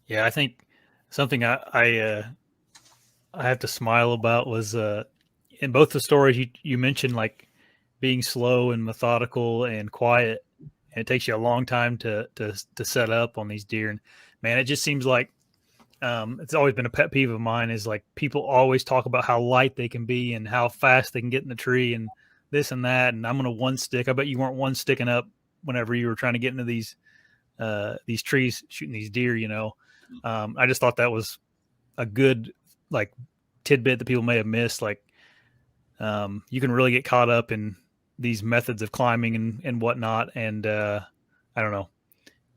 Yeah, I think something I have to smile about was in both the stories you mentioned, like being slow and methodical and quiet, and it takes you a long time to set up on these deer. And man, it just seems like it's always been a pet peeve of mine is like people always talk about how light they can be and how fast they can get in the tree and this and that. And I'm gonna one stick. I bet you weren't one sticking up whenever you were trying to get into these trees shooting these deer. I just thought that was a good like tidbit that people may have missed. Like you can really get caught up in these methods of climbing and whatnot. And I don't know.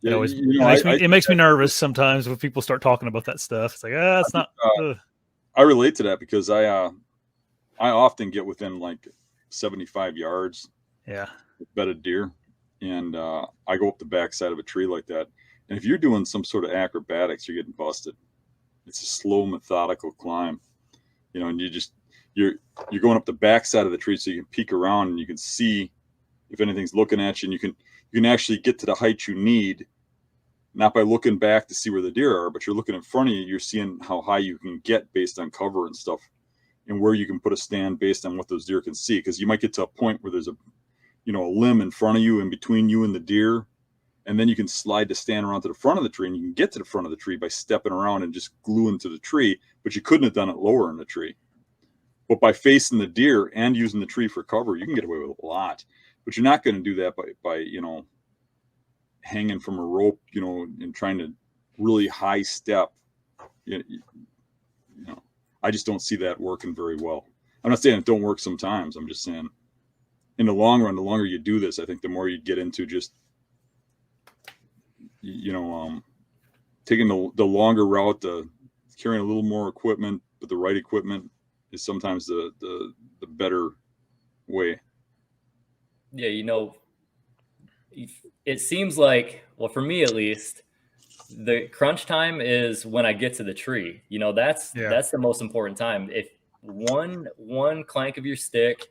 It Yeah, always you it know, makes me I it think makes me nervous sometimes when people start talking about that stuff. It's like I it's think not. Ugh. I relate to that because I often get within like 75 yards Yeah, of bedded deer, and I go up the backside of a tree like that. And if you're doing some sort of acrobatics, you're getting busted. It's a slow, methodical climb, and you're you're going up the backside of the tree so you can peek around and you can see if anything's looking at you, and you can actually get to the height you need, not by looking back to see where the deer are, but you're looking in front of you. You're seeing how high you can get based on cover and stuff, and where you can put a stand based on what those deer can see. Because you might get to a point where there's a limb in front of you and between you and the deer, and then you can slide the stand around to the front of the tree, and you can get to the front of the tree by stepping around and just gluing to the tree. But you couldn't have done it lower in the tree. But by facing the deer and using the tree for cover, you can get away with a lot. But you're not going to do that by hanging from a rope, and trying to really high step. You know, I just don't see that working very well. I'm not saying it don't work sometimes. I'm just saying in the long run, the longer you do this, I think the more you get into just you know taking the longer route, carrying a little more equipment, but the right equipment is sometimes the better way. Yeah, it seems like, well, for me at least, the crunch time is when I get to the tree. That's yeah, the most important time. If one clank of your stick,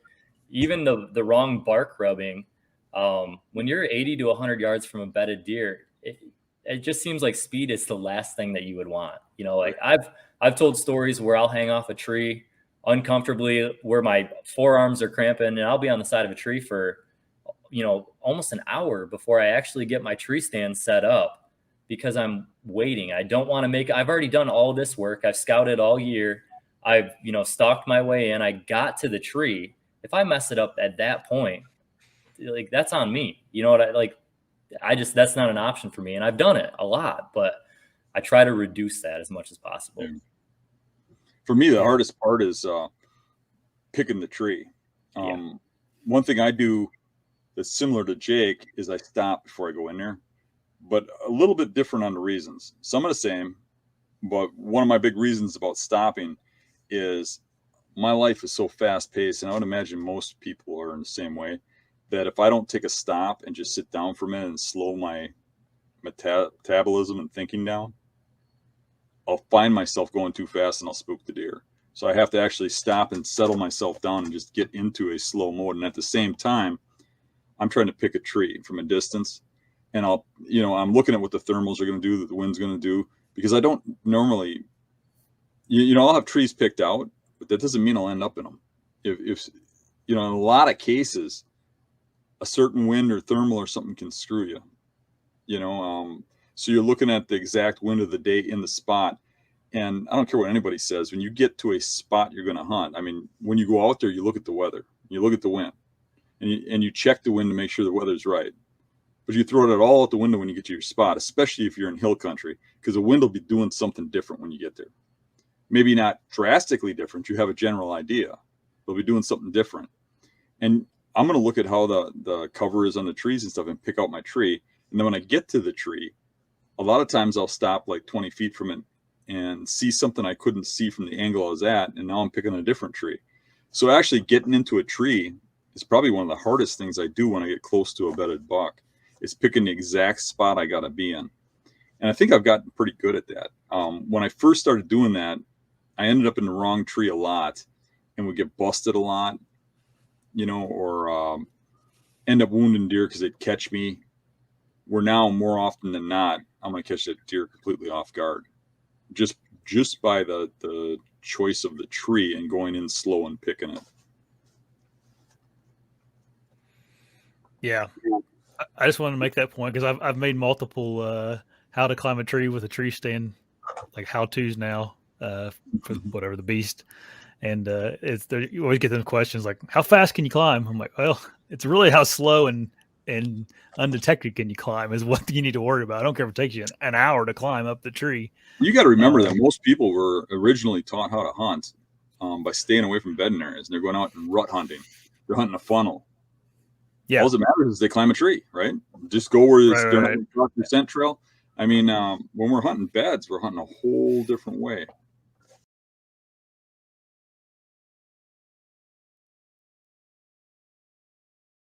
even the wrong bark rubbing, when you're 80 to 100 yards from a bedded deer, it just seems like speed is the last thing that you would want. Right. Like I've told stories where I'll hang off a tree uncomfortably, where my forearms are cramping, and I'll be on the side of a tree for almost an hour before I actually get my tree stand set up, because I'm waiting. I don't want to I've already done all this work. I've scouted all year. I've, stalked my way in. I got to the tree. If I mess it up at that point, like, that's on me. You know what that's not an option for me. And I've done it a lot, but I try to reduce that as much as possible. Yeah. For me, the yeah, hardest part is picking the tree. Yeah. One thing I do that's similar to Jake is I stop before I go in there, but a little bit different on the reasons. Some of the same, but one of my big reasons about stopping is my life is so fast paced, and I would imagine most people are in the same way, that if I don't take a stop and just sit down for a minute and slow my metabolism and thinking down, I'll find myself going too fast and I'll spook the deer. So I have to actually stop and settle myself down and just get into a slow mode. And at the same time, I'm trying to pick a tree from a distance, and I'm looking at what the thermals are going to do, that the wind's going to do, because I don't normally, I'll have trees picked out, but that doesn't mean I'll end up in them. If in a lot of cases, a certain wind or thermal or something can screw you, so you're looking at the exact wind of the day in the spot. And I don't care what anybody says, when you get to a spot you're going to hunt, I mean, when you go out there, you look at the weather, you look at the wind, and you check the wind to make sure the weather's right. But you throw it all out the window when you get to your spot, especially if you're in hill country, because the wind will be doing something different when you get there. Maybe not drastically different. You have a general idea. They'll be doing something different. And I'm going to look at how the cover is on the trees and stuff and pick out my tree. And then when I get to the tree, a lot of times I'll stop like 20 feet from it and see something I couldn't see from the angle I was at. And now I'm picking a different tree. So actually getting into a tree is probably one of the hardest things I do when I get close to a bedded buck, is picking the exact spot I got to be in. And I think I've gotten pretty good at that. When I first started doing that, I ended up in the wrong tree a lot and would get busted a lot, or end up wounding deer because they'd catch me where now more often than not, I'm going to catch that deer completely off guard, just by the choice of the tree and going in slow and picking it. Yeah, I just wanted to make that point because I've made multiple how to climb a tree with a tree stand, like how tos now for whatever the beast, and you always get them questions like how fast can you climb? I'm like, well, it's really how slow and undetected can you climb is what you need to worry about. I don't care if it takes you an hour to climb up the tree. You got to remember that most people were originally taught how to hunt by staying away from bedding areas, and they're going out and rut hunting. They're hunting a funnel. Yeah. All that matters is they climb a tree, right? Just go where they're not going to cross the scent trail. I mean, when we're hunting beds, we're hunting a whole different way.